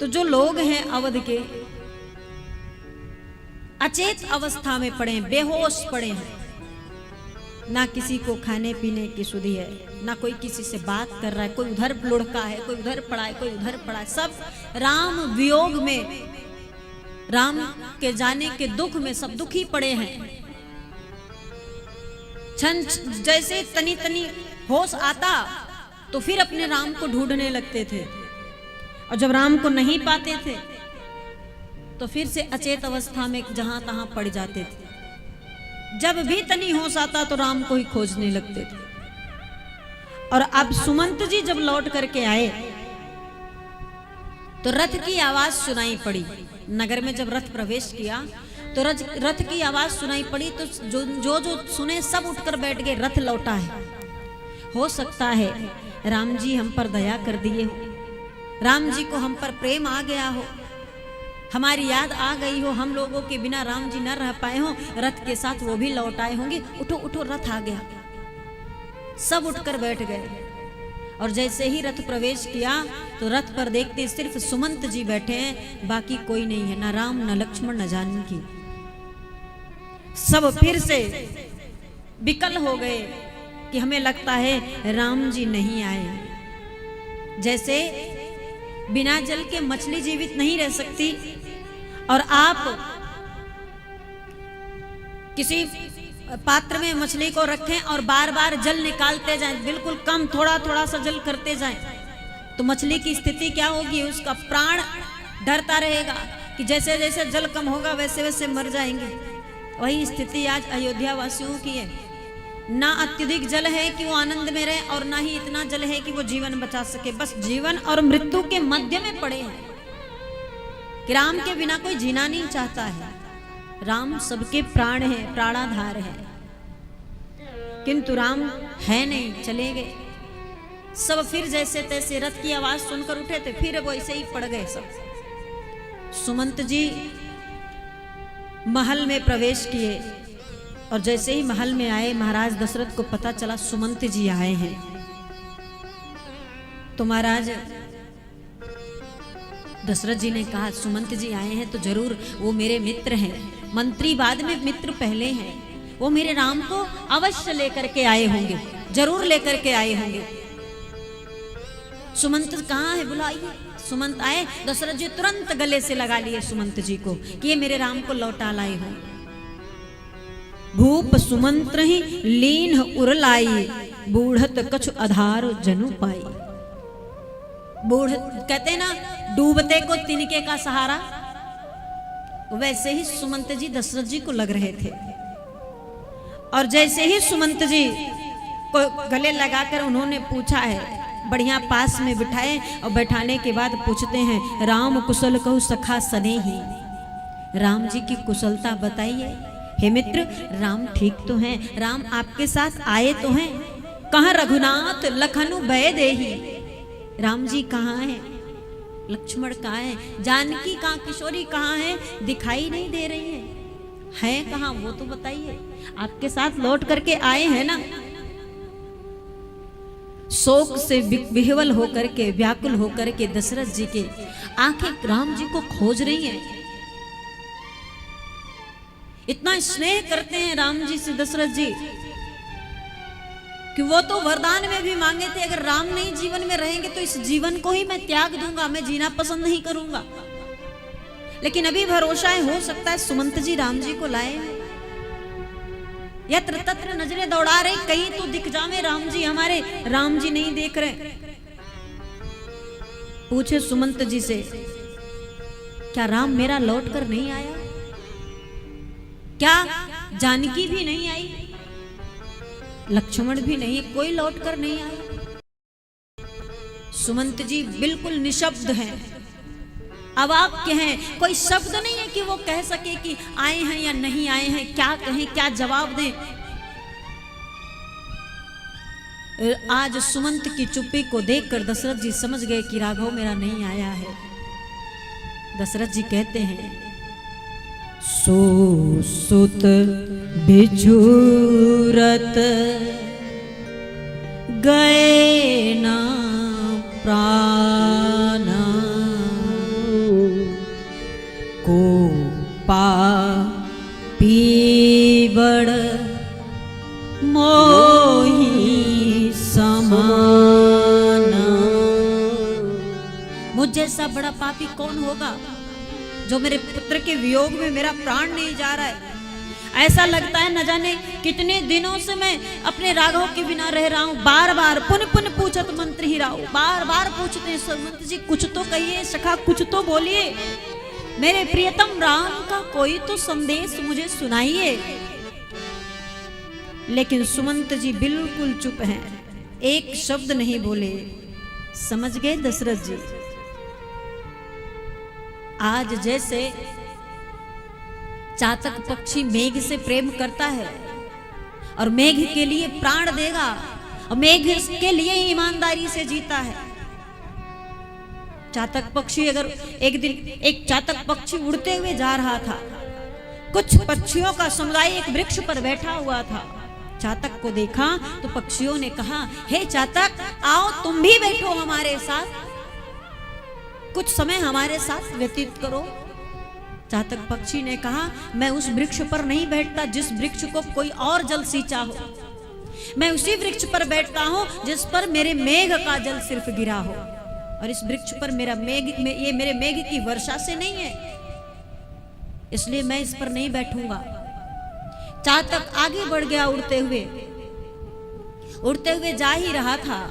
तो जो लोग हैं अवध के, अचेत अवस्था में पड़े हैं, बेहोश पड़े हैं, ना किसी को खाने पीने की सुधि है, ना कोई किसी से बात कर रहा है, कोई उधर लुढ़का है, कोई उधर पड़ा है, कोई उधर पड़ा है, सब राम वियोग में, राम के जाने के दुख में सब दुखी पड़े हैं। क्षण जैसे तनी तनी होश आता तो फिर अपने राम को ढूंढने लगते थे, और जब राम को नहीं पाते थे तो फिर से अचेत अवस्था में जहां तहां पड़ जाते थे। जब भी तनी होश आता तो राम को ही खोजने लगते थे। और अब सुमंत जी जब लौट करके आए तो रथ की आवाज सुनाई पड़ी। नगर में जब रथ प्रवेश किया तो रथ की आवाज सुनाई पड़ी, तो जो सुने सब उठकर बैठ गए। रथ लौटा है, हो सकता है राम जी हम पर दया कर दिए हो, राम जी को हम पर प्रेम आ गया हो, हमारी याद आ गई हो, हम लोगों के बिना राम जी न रह पाए हो, रथ के साथ वो भी लौट आए होंगे। उठो उठो, रथ आ गया। सब उठकर बैठ गए। और जैसे ही रथ प्रवेश किया तो रथ पर देखते सिर्फ सुमंत जी बैठे हैं, बाकी कोई नहीं है, ना राम न लक्ष्मण न जानकी। सब फिर से विकल हो गए कि हमें लगता है राम जी नहीं आए। जैसे बिना जल के मछली जीवित नहीं रह सकती, और आप किसी पात्र में मछली को रखें और बार बार जल निकालते जाएं, बिल्कुल कम थोड़ा थोड़ा सा जल करते जाएं, तो मछली की स्थिति क्या होगी? उसका प्राण डरता रहेगा कि जैसे जैसे जल कम होगा वैसे वैसे मर जाएंगे। वही स्थिति आज अयोध्या वासियों की है। ना अत्यधिक जल है कि वो आनंद में रहे, और ना ही इतना जल है कि वो जीवन बचा सके। बस जीवन और मृत्यु के मध्य में पड़े हैं कि राम के बिना कोई जीना नहीं चाहता है। राम सबके प्राण है, प्राणाधार है, किंतु राम है नहीं, चले गए। सब फिर जैसे तैसे रथ की आवाज सुनकर उठे थे, फिर वैसे ही पड़ गए सब। सुमंत जी महल में प्रवेश किए, और जैसे ही महल में आए महाराज दशरथ को पता चला सुमंत जी आए हैं। तो महाराज दशरथ जी ने कहा सुमंत जी आए हैं तो जरूर वो मेरे मित्र हैं, मंत्री बाद में मित्र पहले हैं, वो मेरे राम को अवश्य लेकर के आए होंगे, जरूर लेकर के आए होंगे। सुमंत कहाँ है, बुलाइए। सुमंत आए, दशरथ जी तुरंत गले से लगा लिए सुमंत जी को कि ये मेरे राम को लौटा लाए हो। भूप सुमंत्र ही लीन उरलाई, बूढ़त कछु आधार जनु पाई। बूढ़ कहते ना डूबते को तिनके का सहारा, वैसे ही सुमंत जी दशरथ जी को लग रहे थे। और जैसे ही सुमंत जी को गले लगाकर उन्होंने पूछा है, बढ़िया पास में बिठाए, और बैठाने के बाद पूछते हैं राम कुशल कहु सखा सने ही, राम जी की कुशलता बताइए। हे मित्र, राम ठीक तो हैं, राम आपके साथ आए तो हैं, कहाँ रघुनाथ लखनु भय देहि, राम जी कहाँ हैं, लक्ष्मण कहाँ है, जानकी कहाँ, किशोरी कहाँ है, दिखाई नहीं दे रही है कहाँ, वो तो बताइए। आपके साथ लौट करके आए हैं ना। शोक से विह्वल होकर के, व्याकुल होकर के दशरथ जी के आंखें राम जी को खोज रही हैं। इतना स्नेह करते हैं राम जी से दशरथ जी कि वो तो वरदान में भी मांगे थे, अगर राम नहीं जीवन में रहेंगे तो इस जीवन को ही मैं त्याग दूंगा, मैं जीना पसंद नहीं करूंगा। लेकिन अभी भरोसा है, हो सकता है सुमंत जी राम जी को लाए। यत्र तत्र नजरें दौड़ा रहे, कहीं तो दिख जावे राम जी हमारे, राम जी नहीं देख रहे। पूछे सुमंत जी से, क्या राम मेरा लौट कर नहीं आया? क्या जानकी भी नहीं आई? लक्ष्मण भी नहीं, कोई लौट कर नहीं आया। सुमंत जी बिल्कुल निशब्द हैं, अवाक्य हैं, कोई शब्द नहीं है कि वो कह सके कि आए हैं या नहीं आए हैं, क्या कहें, क्या जवाब दें। आज सुमंत की चुप्पी को देखकर दशरथ जी समझ गए कि राघव मेरा नहीं आया है। दशरथ जी कहते हैं, सो सुत बिछुरत गए ना प्राण, मुझ जैसा बड़ा पापी कौन होगा जो मेरे पुत्र के वियोग में मेरा प्राण नहीं जा रहा है। ऐसा लगता है न जाने कितने दिनों से मैं अपने राघव के बिना रह रहा हूँ। बार बार पुनः पुनः पूछत मंत्री ही राव, बार बार पूछते हैं संत जी कुछ तो कहिए, सखा कुछ तो बोलिए, मेरे प्रियतम राम का कोई तो संदेश मुझे सुनाइए। लेकिन सुमंत जी बिल्कुल चुप हैं, एक शब्द नहीं बोले। समझ गए दशरथ जी, आज जैसे चातक पक्षी मेघ से प्रेम करता है और मेघ के लिए प्राण देगा और मेघ के लिए ही ईमानदारी से जीता है। चातक पक्षी अगर एक दिन एक चातक पक्षी उड़ते हुए जा रहा था, कुछ पक्षियों का समुदाय एक वृक्ष पर बैठा हुआ था। चातक को देखा तो पक्षियों ने कहा, हे चातक आओ तुम भी बैठो हमारे साथ, कुछ समय हमारे साथ व्यतीत करो। चातक पक्षी ने कहा, मैं उस वृक्ष पर नहीं बैठता जिस वृक्ष को कोई और जल सींचा हो, मैं उसी वृक्ष पर बैठता हूं जिस पर मेरे मेघ का जल सिर्फ गिरा हो, और इस वृक्ष पर मेरा ये मेरे मेघ की वर्षा से नहीं है, इसलिए मैं इस पर नहीं बैठूंगा। चातक आगे बढ़ गया उड़ते हुए जा ही रहा था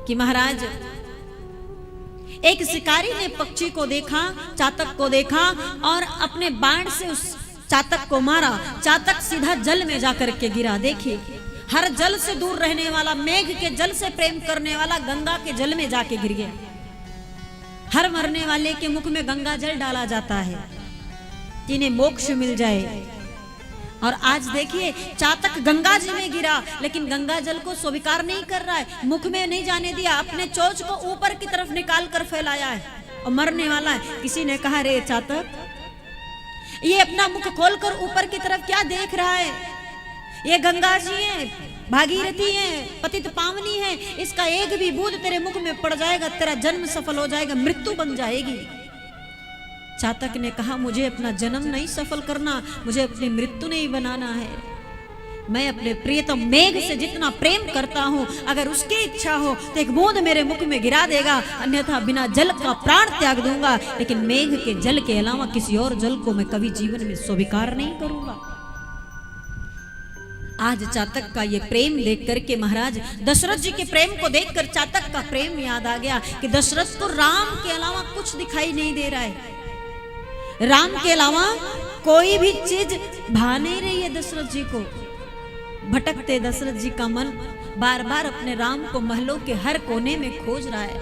कि महाराज एक शिकारी ने पक्षी को देखा, चातक को देखा और अपने बाण से उस चातक को मारा। चातक सीधा जल में जाकर के गिरा। देखिए, हर जल से दूर रहने वाला, मेघ के जल से प्रेम करने वाला गंगा के जल में जाके गिर गया। हर मरने वाले के मुख में गंगा जल डाला जाता है, जिन्हें मोक्ष मिल जाए। और आज देखिए, चातक गंगा जी में गिरा, लेकिन गंगा जल को स्वीकार नहीं कर रहा है, मुख में नहीं जाने दिया, अपने चोंच को ऊपर की तरफ निकाल कर फैलाया है और मरने वाला है। किसी ने कहा, रे चातक, ये अपना मुख खोलकर ऊपर की तरफ क्या देख रहा है? ये गंगा जी है, भागीरथी है, पतित पावनी है, इसका एक भी बूंद तेरे मुख में पड़ जाएगा, तेरा जन्म सफल हो जाएगा, मृत्यु बन जाएगी। चातक ने कहा, मुझे अपना जन्म नहीं सफल करना, मुझे अपनी मृत्यु नहीं बनाना है। मैं अपने प्रियतम मेघ से जितना प्रेम करता हूं, अगर उसकी इच्छा हो तो एक बूंद मेरे मुख में गिरा देगा, अन्यथा बिना जल का प्राण त्याग दूंगा, लेकिन मेघ के जल के अलावा किसी और जल को मैं कभी जीवन में स्वीकार नहीं करूंगा। आज चातक का ये प्रेम देख करके महाराज दशरथ जी के प्रेम को देखकर चातक का प्रेम याद आ गया कि दशरथ को राम के अलावा कुछ दिखाई नहीं दे रहा है, राम के अलावा कोई भी चीज भा नहीं रही है दशरथ जी को। भटकते दशरथ जी का मन बार बार अपने राम को महलों के हर कोने में खोज रहा है,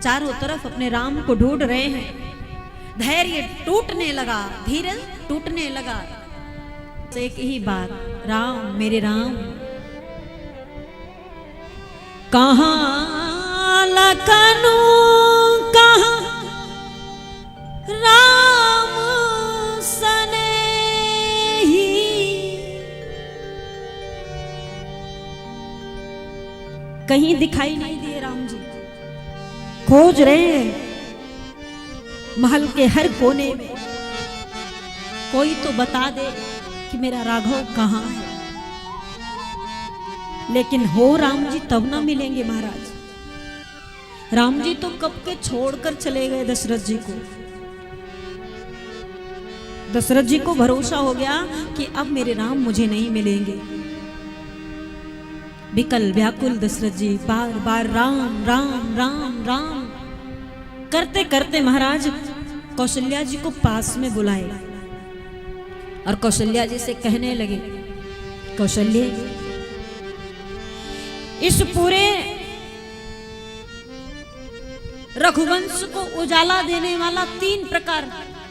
चारों तरफ अपने राम को ढूंढ रहे हैं। धैर्य टूटने लगा, धीरज टूटने लगा। एक ही बात, राम मेरे राम, कहाँ लखनऊ कहाँ राम सनेही, कहीं दिखाई नहीं दिए राम जी। खोज रहे हैं महल के हर कोने में, कोई तो बता दे कि मेरा राघव कहाँ है। लेकिन हो राम जी तब ना मिलेंगे महाराज। राम जी तो कब के छोड़कर चले गए दशरथ जी को। दशरथ जी को भरोसा हो गया कि अब मेरे राम मुझे नहीं मिलेंगे। विकल व्याकुल दशरथ जी बार बार राम राम राम राम करते करते महाराज कौशल्या जी को पास में बुलाए और कौशल्या जी से कहने लगे, कौशल्य, इस पूरे रघुवंश को उजाला देने वाला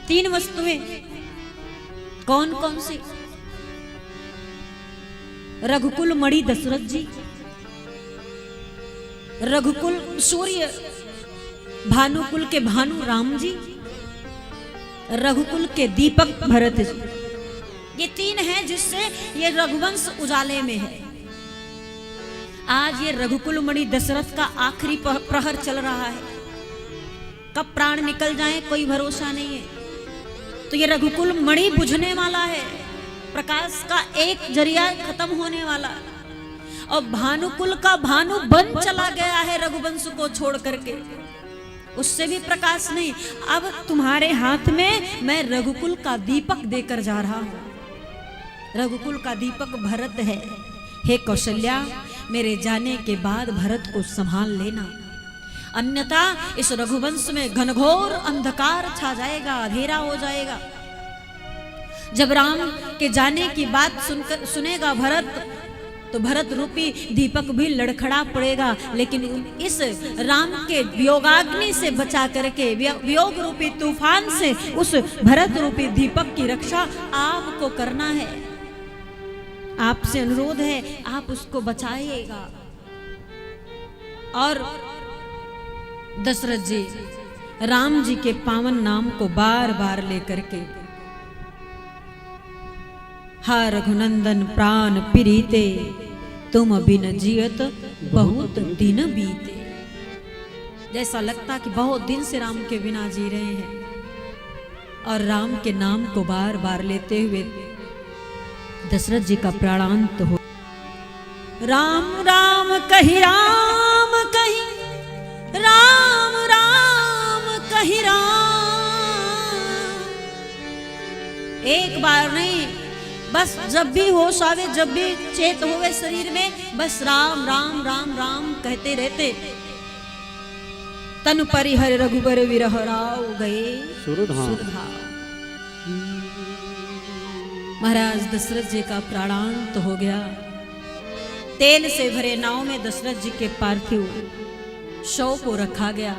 तीन वस्तुएं कौन कौन सी? रघुकुल मणि दशरथ जी, रघुकुल सूर्य भानुकुल के भानु राम जी, रघुकुल के दीपक भरत जी। ये तीन हैं जिससे ये रघुवंश उजाले में है। आज ये रघुकुल मणि दशरथ का आखिरी प्रहर चल रहा है, कब प्राण निकल जाए कोई भरोसा नहीं है। तो ये रघुकुल मणि बुझने वाला है, प्रकाश का एक जरिया खत्म होने वाला, और भानुकुल का भानु बन चला गया है रघुवंश को छोड़ करके। उससे भी प्रकाश नहीं। अब तुम्हारे हाथ में मैं रघुकुल का दीपक देकर जा रहा हूं। रघुकुल का दीपक भरत है। हे कौशल्या, मेरे जाने के बाद भरत को संभाल लेना, अन्यथा इस रघुवंश में घनघोर अंधकार छा जाएगा, अंधेरा हो जाएगा। जब राम के जाने की बात सुनेगा भरत, तो भरत रूपी दीपक भी लड़खड़ा पड़ेगा। लेकिन इस राम के वियोगाग्नि से बचा करके, वियोग रूपी तूफान से उस भरत रूपी दीपक की रक्षा आपको करना है। आपसे अनुरोध है, आप उसको बचाइएगा। और दशरथ जी राम जी के पावन नाम को बार बार लेकर के, हा रघुनंदन प्राण प्रीते, तुम बिन जियत बहुत दिन बीते। जैसा लगता कि बहुत दिन से राम के बिना जी रहे हैं। और राम के नाम को बार बार लेते हुए दशरथ जी का प्राणांत हो। राम राम कही, राम कही, राम राम कही राम। एक बार नहीं, बस जब भी होश आवे, जब भी चेत होवे शरीर में, बस राम राम राम राम कहते रहते। तनु परिहर रघुबर विरह राव गए सुरधाव। महाराज दशरथ जी का प्राणांत हो गया। तेल से भरे नाव में दशरथ जी के पार्थिव शव को रखा गया।